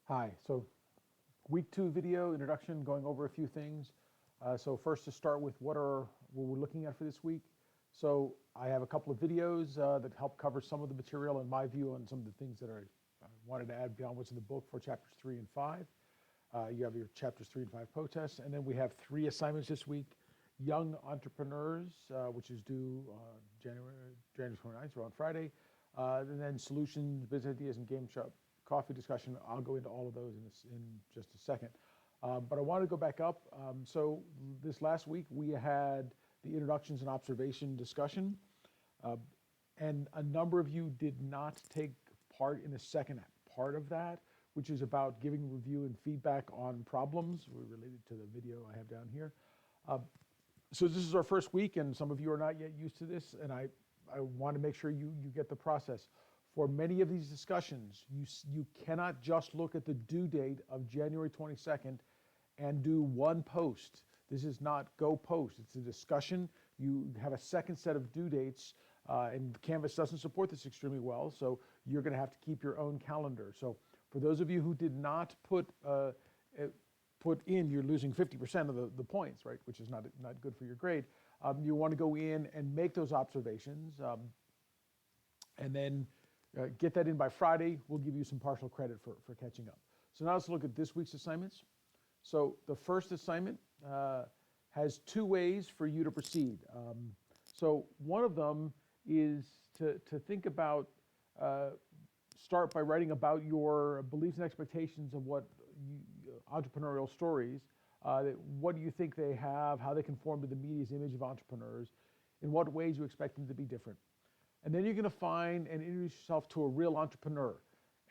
Hi, so week 2 video introduction, going over a few things. So first to start with what we're looking at for this week. So I have a couple of videos that help cover some of the material in my view on some of the things that I wanted to add beyond what's in the book for chapters 3 and 5. You have your chapters 3 and 5 protests, and then we have 3 assignments this week. Young entrepreneurs, which is due January 29th, so on Friday. And then solutions, business ideas, and game shop coffee discussion. I'll go into all of those in just a second. But I want to go back up. So this last week we had the introductions and observation discussion. And a number of you did not take part in the second part of that, which is about giving review and feedback on problems related to the video I have down here. So this is our first week, and some of you are not yet used to this, and I want to make sure you get the process. For many of these discussions, you cannot just look at the due date of January 22nd and do one post. This is not go post. It's a discussion. You have a second set of due dates, and Canvas doesn't support this extremely well, so you're going to have to keep your own calendar. So for those of you who did not put in, you're losing 50% of the points, right? Which is not good for your grade. You want to go in and make those observations, and then get that in by Friday. We'll give you some partial credit for catching up. So now let's look at this week's assignments. So the first assignment has 2 ways for you to proceed. So one of them is to think about, start by writing about your beliefs and expectations of what entrepreneurial stories, what do you think they have, how they conform to the media's image of entrepreneurs, in what ways you expect them to be different. And then you're going to find and introduce yourself to a real entrepreneur.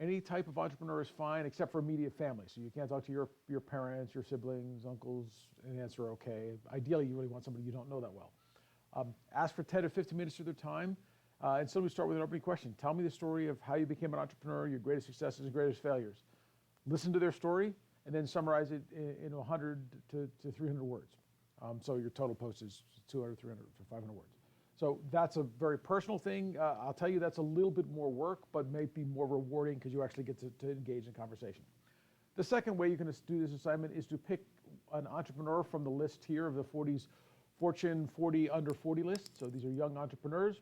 Any type of entrepreneur is fine except for immediate family. So you can't talk to your parents, your siblings, uncles, and aunts are okay. Ideally, you really want somebody you don't know that well. Ask for 10 to 15 minutes of their time. And so we start with an opening question. Tell me the story of how you became an entrepreneur, your greatest successes and greatest failures. Listen to their story and then summarize it in 100 to 300 words. So your total post is 200, 300 to 500 words. So that's a very personal thing. I'll tell you that's a little bit more work, but may be more rewarding because you actually get to engage in conversation. The second way you're going to do this assignment is to pick an entrepreneur from the list here of the Fortune 40 under 40 list. So these are young entrepreneurs.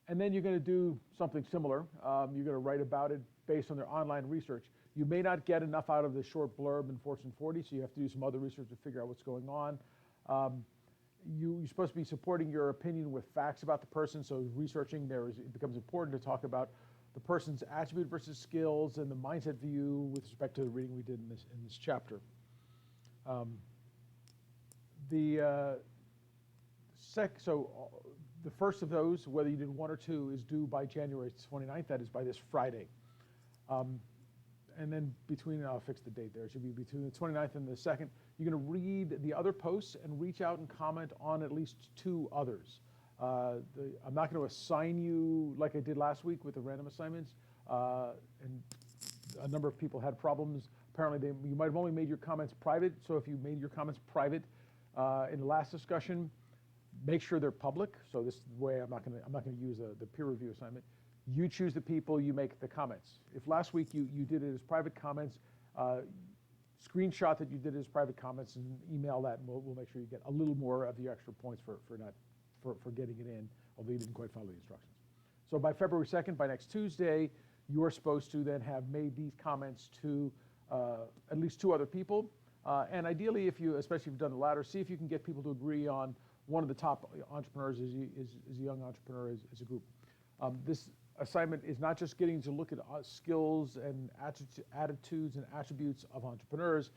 And then you're going to do something similar. You're going to write about it based on their online research. You may not get enough out of the short blurb in Fortune 40, so you have to do some other research to figure out what's going on. You're supposed to be supporting your opinion with facts about the person, so researching it becomes important to talk about the person's attribute versus skills and the mindset view with respect to the reading we did in this chapter. The first of those, whether you did 1 or 2, is due by January 29th. That is by this Friday. And then I'll fix the date there. It should be between the 29th and the 2nd. You're going to read the other posts and reach out and comment on at least 2 others. I'm not going to assign you like I did last week with the random assignments. And a number of people had problems. Apparently, you might have only made your comments private. So if you made your comments private in the last discussion, make sure they're public. So this way, I'm not going to use the peer review assignment. You choose the people, you make the comments. If last week you did it as private comments, screenshot that you did it as private comments and email that, and we'll make sure you get a little more of the extra points for getting it in, although you didn't quite follow the instructions. So by February 2nd, by next Tuesday, you're supposed to then have made these comments to at least 2 other people. And ideally, especially if you've done the latter, see if you can get people to agree on one of the top entrepreneurs as a young entrepreneur as a group. This assignment is not just getting to look at skills and attitudes and attributes of entrepreneurs.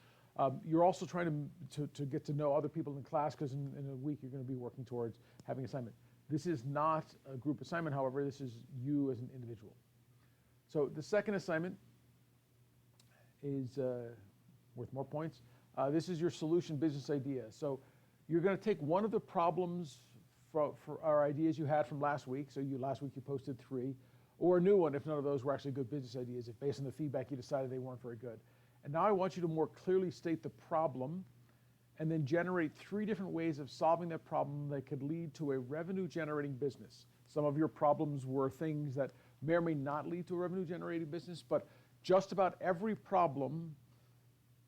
You're also trying to get to know other people in class, because in a week you're going to be working towards having an assignment. This is not a group assignment, however. This is you as an individual. So the second assignment is worth more points. This is your solution business idea. So you're going to take one of the problems for our ideas you had from last week. So last week you posted 3, or a new one if none of those were actually good business ideas, if based on the feedback you decided they weren't very good. And now I want you to more clearly state the problem and then generate 3 different ways of solving that problem that could lead to a revenue generating business. Some of your problems were things that may or may not lead to a revenue generating business, but just about every problem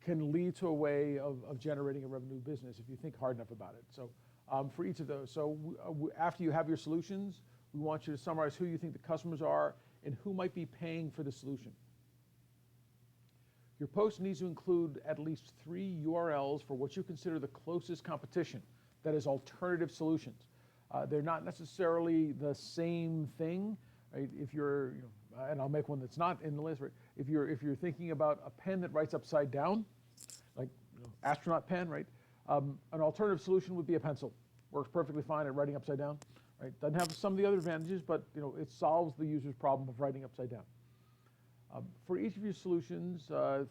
can lead to a way of generating a revenue business if you think hard enough about it. So for each of those, so after you have your solutions, we want you to summarize who you think the customers are and who might be paying for the solution. Your post needs to include at least 3 URLs for what you consider the closest competition, that is alternative solutions. They're not necessarily the same thing, right? If you're, and I'll make one that's not in the list, right? If you're thinking about a pen that writes upside down, like astronaut pen, right? An alternative solution would be a pencil. Works perfectly fine at writing upside down, right? Doesn't have some of the other advantages, but it solves the user's problem of writing upside down. For each of your solutions,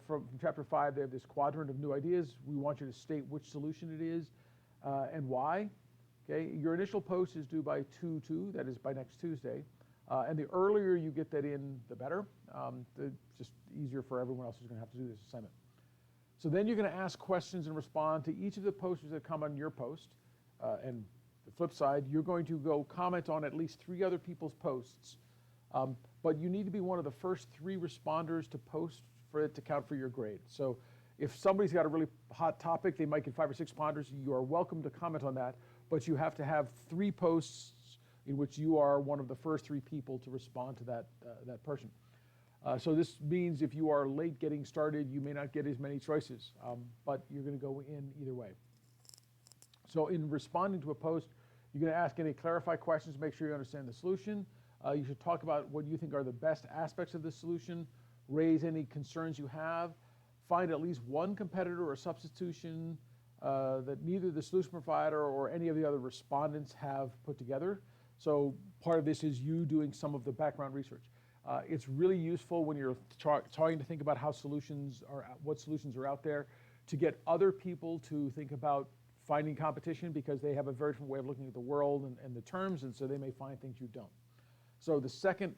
from chapter 5, they have this quadrant of new ideas. We want you to state which solution it is and why. Okay, your initial post is due by 2/2, that is by next Tuesday. And the earlier you get that in, the better. Just easier for everyone else who's going to have to do this assignment. So then you're going to ask questions and respond to each of the posters that come on your post. And the flip side, you're going to go comment on at least 3 other people's posts. But you need to be one of the first 3 responders to post for it to count for your grade. So if somebody's got a really hot topic, they might get 5 or 6 responders. You are welcome to comment on that, but you have to have 3 posts in which you are one of the first 3 people to respond to that person. So this means if you are late getting started, you may not get as many choices, but you're going to go in either way. So in responding to a post, you're going to ask any clarify questions to make sure you understand the solution. You should talk about what you think are the best aspects of the solution, raise any concerns you have, find at least one competitor or substitution that neither the solution provider or any of the other respondents have put together. So part of this is you doing some of the background research. It's really useful when you're trying to think about what solutions are out there, to get other people to think about finding competition, because they have a very different way of looking at the world and the terms, and so they may find things you don't. So the second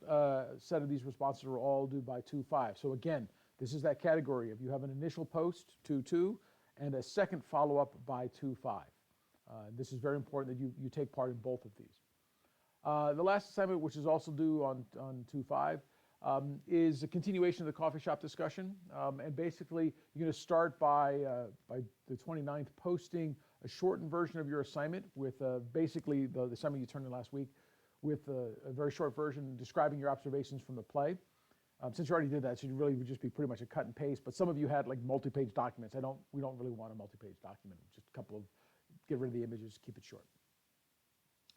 set of these responses are all due by 2/5. So again, this is that category. If you have an initial post, 2/2, and a second follow-up by 2/5. This is very important that you take part in both of these. The last assignment, which is also due on 2/5, is a continuation of the coffee shop discussion. And basically, you're going to start by the 29th posting a shortened version of your assignment with basically the assignment you turned in last week, with a very short version describing your observations from the play. Since you already did that, so it really would just be pretty much a cut and paste. But some of you had like multi-page documents. We don't really want a multi-page document. Just a couple of, get rid of the images, keep it short.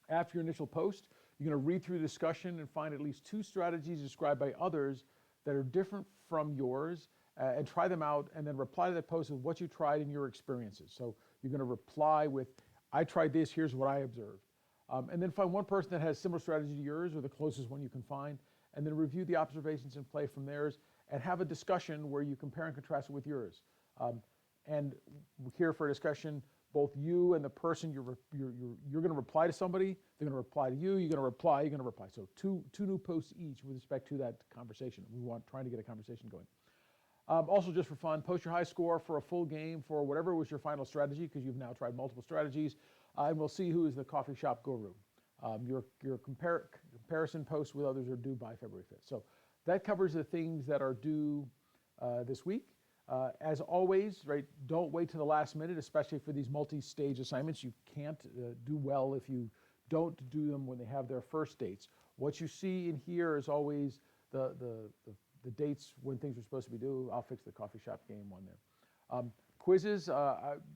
After your initial post, you're going to read through the discussion and find at least 2 strategies described by others that are different from yours, and try them out, and then reply to that post with what you tried in your experiences. So you're going to reply with, I tried this, here's what I observed. And then find one person that has similar strategy to yours, or the closest one you can find, and then review the observations and play from theirs, and have a discussion where you compare and contrast it with yours. And here for a discussion, both you and the person you're going to reply to somebody, they're going to reply to you, you're going to reply. So two new posts each with respect to that conversation. We want trying to get a conversation going. Also, just for fun, post your high score for a full game for whatever was your final strategy, because you've now tried multiple strategies, and we'll see who is the coffee shop guru. Your comparison posts with others are due by February 5th. So that covers the things that are due this week. As always, right, don't wait to the last minute, especially for these multi-stage assignments. You can't do well if you don't do them when they have their first dates. What you see in here is always the dates when things are supposed to be due. I'll fix the coffee shop game one there. Quizzes,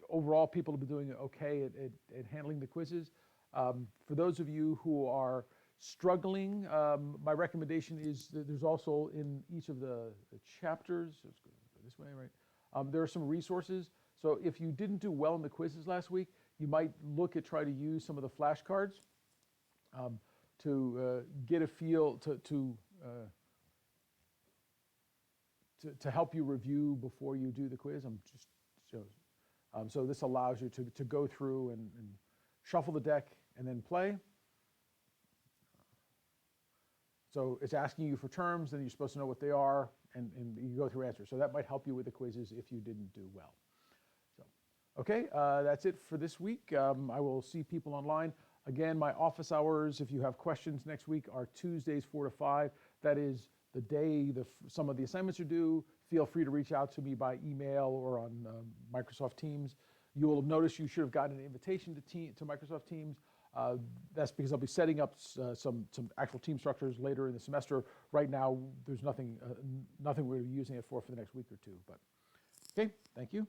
overall, people have been doing okay at handling the quizzes. For those of you who are struggling, my recommendation is that there's also in each of the chapters, let's go this way, right? There are some resources. So if you didn't do well in the quizzes last week, you might look at try to use some of the flashcards to get a feel, to help you review before you do the quiz. So this allows you to go through and shuffle the deck and then play. So it's asking you for terms, and you're supposed to know what they are, and you go through answers. So that might help you with the quizzes if you didn't do well. So, okay, that's it for this week. I will see people online. Again, my office hours, if you have questions next week, are Tuesdays 4 to 5. that is the day some of the assignments are due, feel free to reach out to me by email or on Microsoft Teams. You will notice you should have gotten an invitation to Microsoft Teams. That's because I'll be setting up some actual team structures later in the semester. Right now, there's nothing we're using it for the next week or two. But okay, thank you.